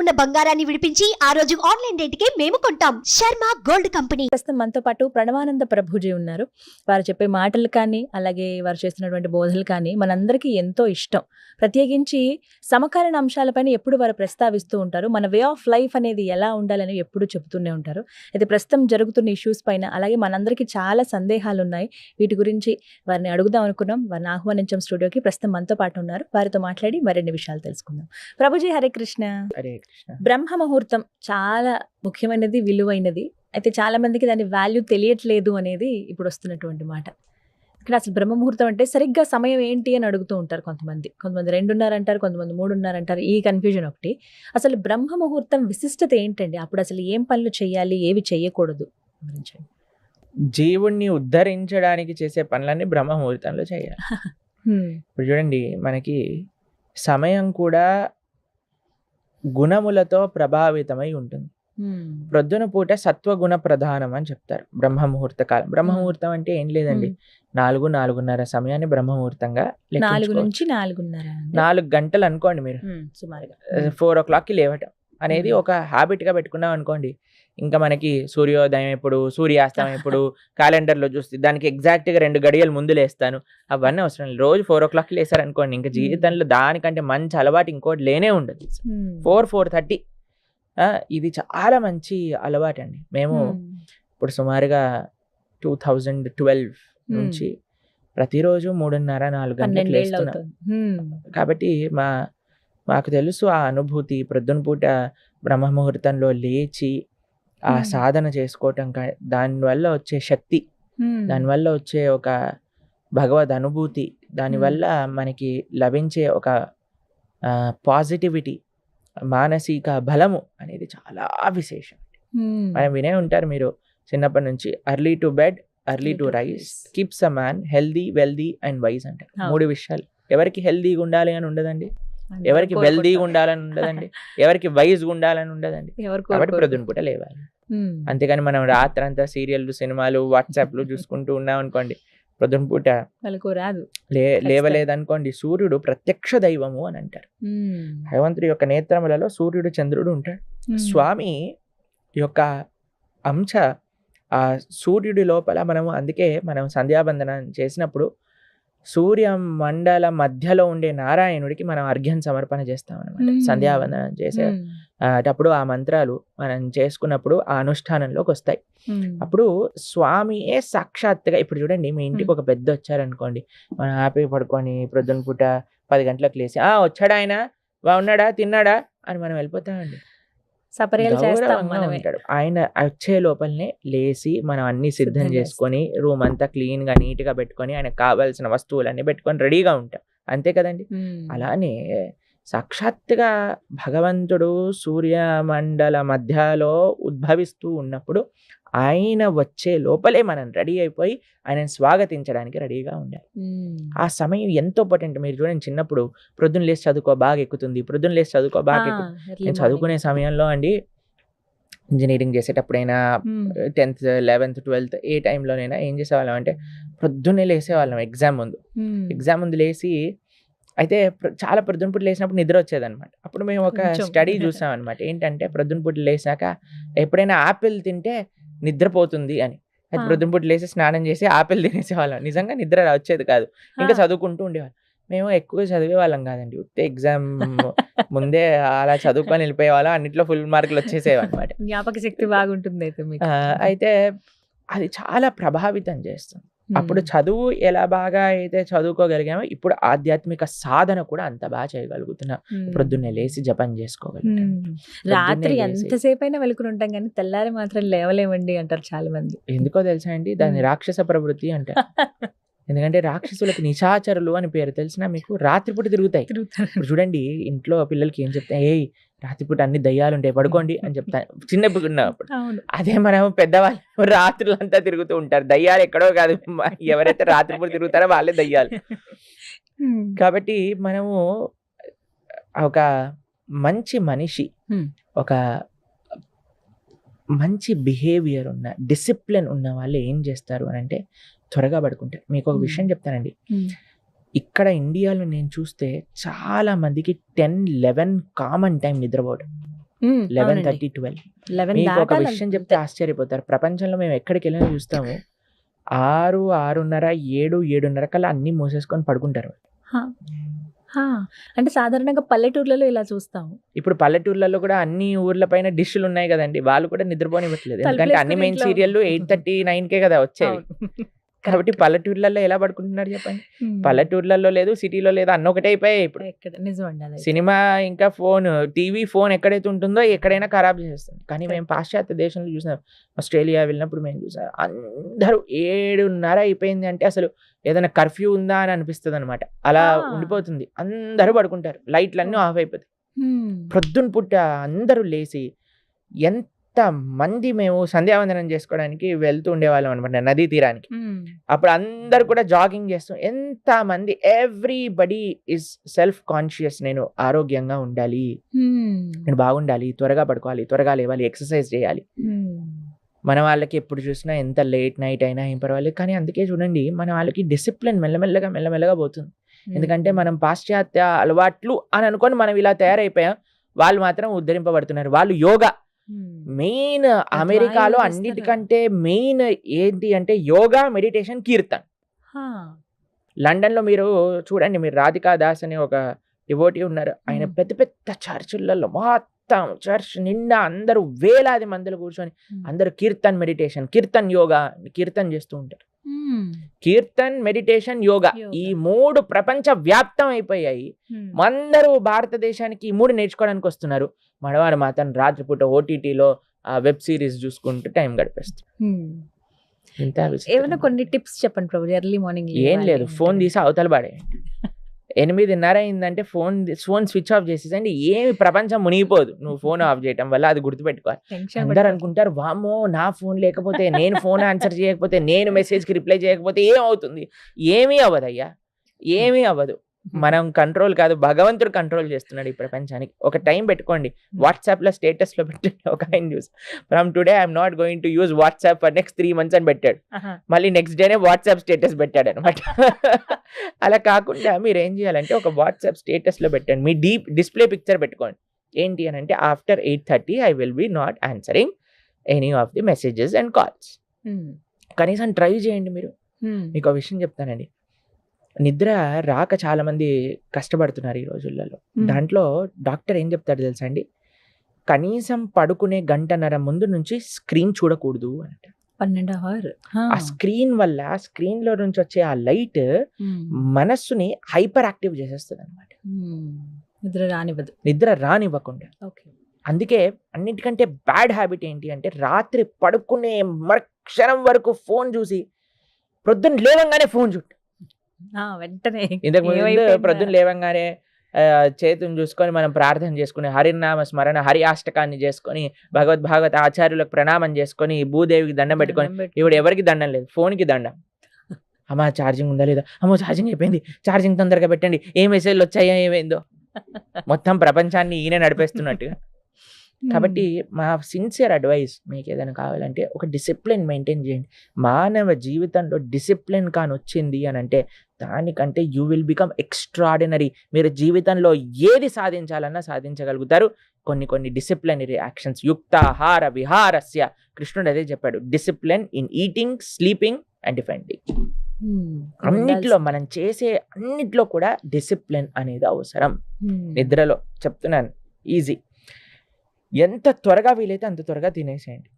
ఉన్న బంగారాన్ని విడిపించి ఆ రోజు ఆన్లైన్ రేటుకే మేము కొంటాం. Sharma gold company. ప్రస్తుతం మనతో పాటు ప్రణవానంద ప్రభుజీ ఉన్నారు. వారు చెప్పే మాటలు కానీ అలాగే వారు చేస్తున్నటువంటి బోధలు కానీ మనందరికీ ఎంతో ఇష్టం. ప్రత్యేకించి సమకాలీన అంశాలపైన ఎప్పుడు వారు ప్రస్తావిస్తూ ఉంటారు. మన వే ఆఫ్ లైఫ్ అనేది ఎలా ఉండాలని ఎప్పుడు చెబుతూనే ఉంటారు. అయితే ప్రస్తుతం జరుగుతున్న ఇష్యూస్ పైన అలాగే మనందరికీ చాలా సందేహాలు ఉన్నాయి. వీటి గురించి వారిని అడుగుదాం అనుకున్నాం. వారిని ఆహ్వానించాం స్టూడియోకి. ప్రస్తుతం మనతో పాటు ఉన్నారు. వారితో మాట్లాడి మరిన్ని విషయాలు తెలుసుకుందాం. ప్రభుజీ హరే కృష్ణ. హరే కృష్ణ. బ్రహ్మ ముహూర్తం చాలా ముఖ్యమైనది, విలువైనది. అయితే చాలా మందికి దాని వాల్యూ తెలియట్లేదు అనేది ఇప్పుడు వస్తున్నటువంటి మాట. ఇక్కడ అసలు బ్రహ్మ ముహూర్తం అంటే సరిగ్గా సమయం ఏంటి అని అడుగుతూ ఉంటారు కొంతమంది. 2:30 అంటారు, కొంతమంది 3:30 అంటారు. ఈ కన్ఫ్యూజన్ ఒకటి. అసలు బ్రహ్మ ముహూర్తం విశిష్టత ఏంటండి? అప్పుడు అసలు ఏం పనులు చేయాలి, ఏవి చేయకూడదు వివరించండి. జీవుణ్ణి ఉద్ధరించడానికి చేసే పనులన్నీ బ్రహ్మ ముహూర్తంలో చేయాలి. ఇప్పుడు చూడండి, మనకి సమయం కూడా గుణములతో ప్రభావితమై ఉంటుంది. ప్రొద్దున పూట సత్వగుణ ప్రధానం అని చెప్తారు బ్రహ్మ ముహూర్త కాలం. బ్రహ్మ ముహూర్తం అంటే ఏం లేదండి, 4-4:30 సమయాన్ని బ్రహ్మ ముహూర్తంగా 4 నుంచి 4:30, 4 గంటలు అనుకోండి మీరు. సుమారుగా 4 o'clockకి లేవటం అనేది ఒక హ్యాబిట్ గా పెట్టుకున్నాం అనుకోండి. ఇంకా మనకి సూర్యోదయం ఎప్పుడు, సూర్యాస్తమయం ఎప్పుడు క్యాలెండర్లో చూస్తే దానికి ఎగ్జాక్ట్గా 2 గడియలు ముందు లేస్తాను. అవన్నీ అవసరం లేదు. రోజు 4 o'clockకి లేసారు అనుకోండి, ఇంకా జీవితంలో దానికంటే మంచి అలవాటు ఇంకోటి లేనే ఉండదు. 4-4:30 ఇది చాలా మంచి అలవాటు అండి. మేము ఇప్పుడు సుమారుగా 2012 నుంచి ప్రతిరోజు 3:30-4 గంటలకు లేస్తున్నాం. కాబట్టి మాకు తెలుసు ఆ అనుభూతి. ప్రొద్దున పూట బ్రహ్మ ముహూర్తంలో లేచి ఆ సాధన చేసుకోవటం, దానివల్ల వచ్చే శక్తి, దానివల్ల వచ్చే ఒక భగవద్ అనుభూతి, దానివల్ల మనకి లభించే ఒక పాజిటివిటీ, మానసిక బలము అనేది చాలా విశేషం. మనం వినే ఉంటారు మీరు చిన్నప్పటి నుంచి, early to bed early to rice keeps a man healthy wealthy and wise అంటారు. 3 విషయాలు. ఎవరికి హెల్దీగా ఉండాలి అని ఉండదండి, ఎవరికి వెల్దీగా ఉండాలని ఉండదండి, ఎవరికి వైజ్గా ఉండాలని ఉండదండి. కాబట్టి ప్రొద్దున పూట లేవాలి. అంతేగాని మనం రాత్రంతా సీరియల్లు, సినిమాలు, వాట్సాప్లు చూసుకుంటూ ఉన్నాం అనుకోండి, ప్రొద్దున పూట లేవలేదనుకోండి, సూర్యుడు ప్రత్యక్ష దైవము అని అంటారు. భగవంతుడి యొక్క నేత్రములలో సూర్యుడు, చంద్రుడు ఉంటాడు. స్వామి యొక్క అంశ ఆ సూర్యుడి లోపల అందుకే మనం సంధ్యాబంధనం చేసినప్పుడు సూర్య మండల మధ్యలో ఉండే నారాయణుడికి మనం అర్ఘ్యం సమర్పణ చేస్తాం అనమాట. సంధ్యావందనం చేసేటప్పుడు ఆ మంత్రాలు మనం చేసుకున్నప్పుడు ఆ అనుష్ఠానంలోకి వస్తాయి. అప్పుడు స్వామియే సాక్షాత్తుగా, ఇప్పుడు చూడండి, మీ ఇంటికి ఒక పెద్ద వచ్చారనుకోండి, మనం హ్యాపీ పడుకొని ప్రొద్దున పూట 10 గంటలకు లేసి వచ్చాడా ఆయన, బాగున్నాడా, తిన్నాడా అని మనం వెళ్ళిపోతామండి. ఉంటాడు ఆయన. వచ్చే లోపలనే లేసి మనం అన్ని సిద్ధం చేసుకొని రూమ్ అంతా క్లీన్ గా నీట్ గా పెట్టుకొని ఆయనకు కావాల్సిన వస్తువులన్నీ పెట్టుకొని రెడీగా ఉంటాం. అంతే కదండి. అలానే సాక్షాత్తుగా భగవంతుడు సూర్యమండల మధ్యలో ఉద్భవిస్తూ ఉన్నప్పుడు ఆయన వచ్చే లోపలే మనం రెడీ అయిపోయి ఆయనను స్వాగతించడానికి రెడీగా ఉండాలి. ఆ సమయం ఎంతో ఇంపార్టెంట్. మీరు చూడండి, చిన్నప్పుడు ప్రొద్దున లేసి చదువుకో బాగా ఎక్కుతుంది, ప్రొద్దున లేసి చదువుకో బాగా ఎక్కుతుంది. నేను చదువుకునే సమయంలో అండి, ఇంజనీరింగ్ చేసేటప్పుడైనా 10th, 11th, 12th ఏ టైంలోనైనా ఏం చేసేవాళ్ళం అంటే ప్రొద్దున్నే లేసేవాళ్ళం. ఎగ్జామ్ ముందు లేసి, అయితే చాలా ప్రొద్దున పూట లేసినప్పుడు నిద్ర వచ్చేదన్నమాట. అప్పుడు మేము ఒక స్టడీ చూసాం అనమాట. ఏంటంటే ప్రొద్దున పూట లేసాక ఎప్పుడైనా ఆపిల్ తింటే నిద్రపోతుంది అని. అది ప్రొద్దున పూట లేసి స్నానం చేసి ఆపిల్ తినేసేవాళ్ళం. నిజంగా నిద్ర వచ్చేది కాదు, ఇంకా చదువుకుంటూ ఉండేవాళ్ళం. మేము ఎక్కువ చదివే వాళ్ళం కాదండి, ఉత్తే ఎగ్జామ్ ముందే అలా చదువుకొని వెళ్ళిపోయేవాళ్ళం. అన్నిట్లో ఫుల్ మార్కులు వచ్చేసేవి అనమాట. జ్ఞాపక శక్తి బాగుంటుంది. అయితే అది చాలా ప్రభావితం చేస్తుంది. అప్పుడు చదువు ఎలా బాగా అయితే చదువుకోగలిగామో, ఇప్పుడు ఆధ్యాత్మిక సాధన కూడా అంత బాగా చేయగలుగుతున్నాం. ప్రొద్దున్నే లేసి జపం చేసుకోగలుగుతాం. రాత్రి ఎంతసేపు అయినా వెలుకుని ఉంటాం కానీ తెల్లారి మాత్రం లేవలేమండి అంటారు చాలా మంది. ఎందుకో తెలుసా అండి, దాన్ని రాక్షస ప్రవృత్తి అంటారు. ఎందుకంటే రాక్షసులకు నిశాచరులు అని పేరు. తెలిసినా మీకు? రాత్రిపూట తిరుగుతాయి. ఇప్పుడు చూడండి, ఇంట్లో పిల్లలకి ఏం చెప్తాయి, ఏ రాత్రిపూట అన్ని దయ్యాలు ఉంటాయి, పడుకోండి అని చెప్తాను చిన్నప్పుడు ఉన్నప్పుడు. అదే మనం పెద్దవాళ్ళు రాత్రులంతా తిరుగుతూ ఉంటారు. దయ్యాలు ఎక్కడో కాదు, ఎవరైతే రాత్రిపూట తిరుగుతారో వాళ్ళే దయ్యాలు. కాబట్టి మనము ఒక మంచి మనిషి, ఒక మంచి బిహేవియర్ ఉన్న, డిసిప్లిన్ ఉన్న వాళ్ళు ఏం చేస్తారు అని అంటే త్వరగా పడుకుంటారు. మీకు ఒక విషయం చెప్తానండి, ఇక్కడ ఇండియాలో నేను చూస్తే చాలా మందికి 10-11 కామన్ టైం నిద్రపోవడం. 11:30, 12. 11 మీకు ఒక దాటాలి విషయం అంతే. చెప్తే ఆశ్చర్యపోతారు. ప్రపంచంలో మేము ఎక్కడికి వెళ్ళినా చూస్తాము 6, 6:30, 7, 7:30 కల్లా అన్ని మూసేసుకొని పడుకుంటారు. హా. హా. అంటే సాధారణంగా పల్లెటూర్లలో ఇలా చూస్తాము. ఇప్పుడు పల్లెటూర్లలో కూడా అన్ని ఊర్ల పైన డిష్లు ఉన్నాయి కదండి, వాళ్ళు కూడా నిద్రపోనివ్వట్లేదు. ఎందుకంటే అన్ని తలుపులేసుకొని మెయిన్ ఇంట్లో సీరియల్ 8:30, 9కే కదా వచ్చేవి. అవును. కాబట్టి పల్లెటూర్లలో ఎలా పడుకుంటున్నారు చెప్పండి. ఉమ్. పల్లెటూర్లలో లేదు, సిటీలో లేదు, అన్న ఒకటే అయిపోయాయి ఇప్పుడు. ఎక్కడ నిజం అండి అదైతే. సినిమా ఇంకా ఫోన్, టీవీ, ఫోన్ ఎక్కడైతే ఉంటుందో ఎక్కడైనా ఖరాబ్ చేస్తుంది. కానీ మేము పాశ్చాత్య దేశంలో చూసాం, ఆస్ట్రేలియా వెళ్ళినప్పుడు మేము చూసాం, అందరూ 7:30 అయిపోయింది అంటే అసలు ఏదైనా కర్ఫ్యూ ఉందా అని అనిపిస్తుంది అనమాట. అలా ఆ. ఉండిపోతుంది. అందరూ పడుకుంటారు, లైట్లన్నీ ఆఫ్ అయిపోతాయి. ఉమ్. ప్రొద్దున పుట్ట అందరూ లేచి ఎంత మంది మేము సంధ్యావందనం చేసుకోవడానికి వెళ్తూ ఉండేవాళ్ళం అనమాట నదీ తీరానికి. ఉమ్. అప్పుడు అందరు కూడా జాగింగ్ చేస్తూ ఎంత మంది, ఎవ్రీబడి ఇస్ సెల్ఫ్ కాన్షియస్. నేను ఆరోగ్యంగా ఉండాలి, ఉమ్. నేను బాగుండాలి, త్వరగా పడుకోవాలి, త్వరగా లేవాలి, ఎక్సర్సైజ్ చేయాలి. ఉమ్. మన వాళ్ళకి ఎప్పుడు చూసినా ఎంత లేట్ నైట్ అయినా ఏం పర్వాలేదు, కానీ అందుకే చూడండి మన వాళ్ళకి డిసిప్లిన్ మెల్లమెల్లగా పోతుంది. ఎందుకంటే మనం పాశ్చాత్య అలవాట్లు అని అనుకొని మనం ఇలా తయారైపోయాం. వాళ్ళు మాత్రం ఉద్ధరింపబడుతున్నారు. వాళ్ళు యోగా ఉమ్. మెయిన్, అమెరికాలో చేస్తారు. అన్నిటికంటే మెయిన్ ఏంటి అంటే యోగా, మెడిటేషన్, కీర్తన్. హా. లండన్లో మీరు చూడండి, మీరు రాధికా దాస్ అనే ఒక డివోటీ ఉన్నారు. ఆయన పెద్ద పెద్ద చర్చిలలో మొత్తం చర్చ్ నిండా అందరూ వేలాది మందిలో కూర్చొని అందరూ కీర్తన్ మెడిటేషన్, కీర్తన్ యోగా, కీర్తన్ చేస్తూ ఉంటారు. ఉమ్. కీర్తన్, మెడిటేషన్, యోగా, ఈ 3 ప్రపంచ వ్యాప్తం అయిపోయాయి. ఉమ్. అందరూ భారతదేశానికి ఈ 3 నేర్చుకోవడానికి వస్తున్నారు. మనవారు మాత్రం రాత్రిపూట ఓటీటీలో వెబ్ సిరీస్ చూసుకుంటూ టైం గడిపేస్తారు. ఉమ్. ఇంత ఏమైనా కొన్ని టిప్స్ చెప్పండి ప్రభు, ఎర్లీ మార్నింగ్ ఏం లేదు, ఫోన్ తీసి అవతల పడేయండి. 8:30 అయిందంటే ఫోన్ స్విచ్ ఆఫ్ చేసేసండి. ఏమి ప్రపంచం మునిగిపోదు నువ్వు ఫోన్ ఆఫ్ చేయటం వల్ల, అది గుర్తుపెట్టుకోవాలి. అందరు అనుకుంటారు వామ్మో నా ఫోన్ లేకపోతే, నేను ఫోన్ ఆన్సర్ చేయకపోతే, నేను మెసేజ్కి రిప్లై చేయకపోతే ఏమవుతుంది? ఏమీ అవ్వదయ్యా, ఏమీ అవ్వదు. మనం కంట్రోల్ కాదు, భగవంతుడు కంట్రోల్ చేస్తున్నాడు ఈ ప్రపంచానికి. ఒక టైం పెట్టుకోండి, వాట్సాప్లో స్టేటస్లో పెట్టండి. ఒక ఆయన news, from today I'm not going to use WhatsApp for next 3 months అని పెట్టాడు. మళ్ళీ నెక్స్ట్ డేనే వాట్సాప్ స్టేటస్ పెట్టాడు అనమాట. అలా కాకుండా మీరు ఏం చేయాలంటే ఒక వాట్సాప్ స్టేటస్లో పెట్టండి, మీ డిస్ప్లే పిక్చర్ పెట్టుకోండి. ఏంటి అని అంటే after 8:30 I will be not answering any of the messages and calls. కనీసం ట్రై చేయండి మీరు. మీకు ఒక విషయం చెప్తానండి, నిద్ర రాక చాలా మంది కష్టపడుతున్నారు ఈ రోజులలో. దాంట్లో డాక్టర్ ఏం చెప్తాడు తెలుసా అండి, కనీసం పడుకునే 1.5 ముందు నుంచి స్క్రీన్ చూడకూడదు అంట. 12 hours. ఆ స్క్రీన్ వల్ల, స్క్రీన్ లో నుంచి వచ్చే ఆ లైట్ మనస్సుని హైపర్ యాక్టివ్ చేసేస్తుంది అనమాట, నిద్ర రానివ్వకుండా. అందుకే అన్నిటికంటే బ్యాడ్ హ్యాబిట్ ఏంటి అంటే రాత్రి పడుకునే మరుక్షణం వరకు ఫోన్ చూసి ప్రొద్దున లేవంగానే ఫోన్ చూడు. వెంటనే ఇంతకు ముందు ప్రొద్దున లేవంగానే చేతుని చూసుకొని మనం ప్రార్థన చేసుకుని హరినామ స్మరణ, హరి అష్టకాన్ని చేసుకొని, భాగవత ఆచార్యులకు ప్రణామం చేసుకొని, భూదేవికి దండం పెట్టుకొని, ఇప్పుడు ఎవరికి దండం లేదు, ఫోన్కి దండం. అమ్మా ఛార్జింగ్ ఉందా లేదా, అమ్మో ఛార్జింగ్ అయిపోయింది, ఛార్జింగ్ తొందరగా పెట్టండి, ఏ మెసేజ్లు వచ్చాయో ఏమైందో. మొత్తం ప్రపంచాన్ని ఈయన నడిపేస్తున్నట్టుగా. కాబట్టి మా సిన్సియర్ అడ్వైస్, మీకు ఏదైనా కావాలంటే ఒక డిసిప్లిన్ మెయింటైన్ చేయండి. మానవ జీవితంలో డిసిప్లిన్ కాని వచ్చింది అని అంటే దానికంటే యూ విల్ బికమ్ ఎక్స్ట్రాడినరీ. మీరు జీవితంలో ఏది సాధించాలన్నా సాధించగలుగుతారు. కొన్ని డిసిప్లినరీ యాక్షన్స్, యుక్తాహార విహారస్య, కృష్ణుడు అదే చెప్పాడు, discipline in eating, sleeping and defending. అన్నిట్లో మనం చేసే అన్నిట్లో కూడా డిసిప్లిన్ అనేది అవసరం. నిద్రలో చెప్తున్నాను, ఈజీ. ఎంత త్వరగా వీలైతే అంత త్వరగా తినేసేయండి.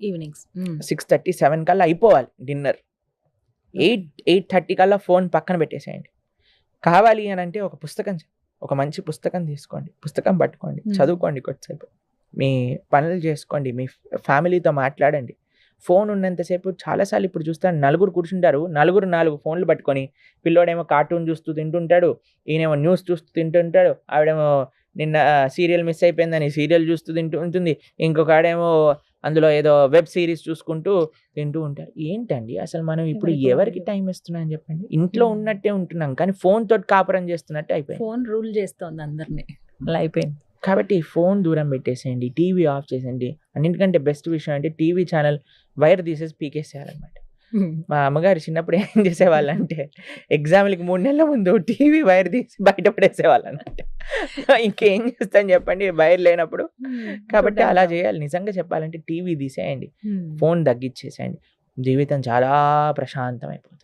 ఈవినింగ్స్ 6:30, 7 కల్లా అయిపోవాలి డిన్నర్. 8:30 కల్లా ఫోన్ పక్కన పెట్టేసేయండి. కావాలి అని అంటే ఒక మంచి పుస్తకం తీసుకోండి, పుస్తకం పట్టుకోండి, చదువుకోండి కొద్దిసేపు, మీ పనులు చేసుకోండి, మీ ఫ్యామిలీతో మాట్లాడండి. ఫోన్ ఉన్నంతసేపు చాలాసార్లు ఇప్పుడు చూస్తాను, నలుగురు కూర్చుంటారు, 4 ఫోన్లు పట్టుకొని, పిల్లోడేమో కార్టూన్ చూస్తూ తింటుంటాడు, ఈయనేమో న్యూస్ చూస్తూ తింటుంటాడు, ఆవిడేమో నిన్న సీరియల్ మిస్ అయిపోయిందని సీరియల్ చూస్తూ తింటూ ఉంటుంది, ఇంకొక ఆడేమో అందులో ఏదో వెబ్ సిరీస్ చూసుకుంటూ తింటూ ఉంటారు. ఏంటండి అసలు మనం ఇప్పుడు ఎవరికి టైం ఇస్తున్నాం చెప్పండి? ఇంట్లో ఉన్నట్టే ఉంటున్నాం కానీ ఫోన్ తోటి కాపురం చేస్తున్నట్టు అయిపోయింది. ఫోన్ రూల్ చేస్తోంది అందరినీ, అలా అయిపోయింది. కాబట్టి ఫోన్ దూరం పెట్టేసేయండి, టీవీ ఆఫ్ చేసేయండి. అన్నింటికంటే బెస్ట్ విషయం అంటే టీవీ ఛానల్ వైర్ తీసేసి పీకేసేయాలన్నమాట. మా అమ్మగారు చిన్నప్పుడు ఏం చేసేవాళ్ళంటే ఎగ్జామ్‌లకి 3 నెలల ముందు టీవీ వైర్ తీసి బయట పడేసేవాళ్ళన్నమాట. ఇంకేం చేస్తాను చెప్పండి వైర్ లేనప్పుడు. కాబట్టి అలా చేయాలి. నిజంగా చెప్పాలంటే టీవీ తీసేయండి. ఫోన్ తగ్గిచ్చేసేయండి. జీవితం చాలా ప్రశాంతమైపోతుంది.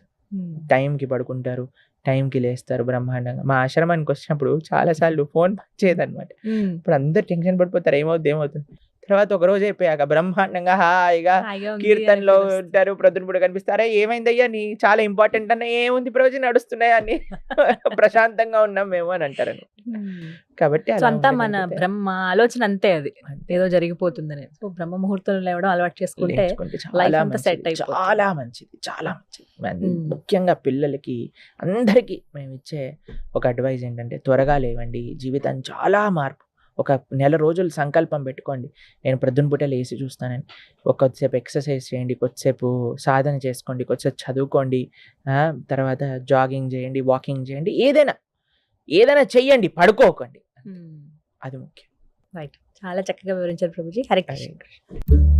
టైంకి పడుకుంటారు, టైంకి లేస్తారు బ్రహ్మాండంగా. మా ఆశ్రమానికి వచ్చినప్పుడు చాలా సార్లు ఫోన్ పనిచేయదనమాట. ఇప్పుడు అందరు టెన్షన్ పడిపోతారు ఏమవుతుంది. తర్వాత ఒక రోజు అయిపోయాక బ్రహ్మాండంగా హాయిగా కీర్తనలో ఉంటారు, ప్రొద్దున కనిపిస్తారా ఏమైందయ్యా నీ చాలా ఇంపార్టెంట్ అన్న ఏముంది రోజు నడుస్తున్నాయి అని ప్రశాంతంగా ఉన్నాం మేము అని అంటారు. కాబట్టి సో అంతా మన బ్రహ్మ ఆలోచన అంతే, అది ఏదో జరిగిపోతుందని. సో బ్రహ్మ ముహూర్తంలో లేవడం అలవాటు చేసుకుంటే లైఫ్ అంతా సెట్ అయిపోతుంది. చాలా మంచిది, చాలా మంచిది. ముఖ్యంగా పిల్లలకి అందరికీ మేము ఇచ్చే ఒక అడ్వైజ్ ఏంటంటే త్వరగా లేవండి, జీవితం చాలా మార్పు. ఒక నెల రోజులు సంకల్పం పెట్టుకోండి, నేను ప్రొద్దున పూట లేచి చూస్తానని. కొద్దిసేపు ఎక్సర్సైజ్ చేయండి, కొద్దిసేపు సాధన చేసుకోండి, కొద్దిసేపు చదువుకోండి, తర్వాత జాగింగ్ చేయండి, వాకింగ్ చేయండి, ఏదైనా చెయ్యండి, పడుకోకండి. అది ముఖ్యం. రైట్, చాలా చక్కగా వివరించారు ప్రభుజీ. హరే కృష్ణ.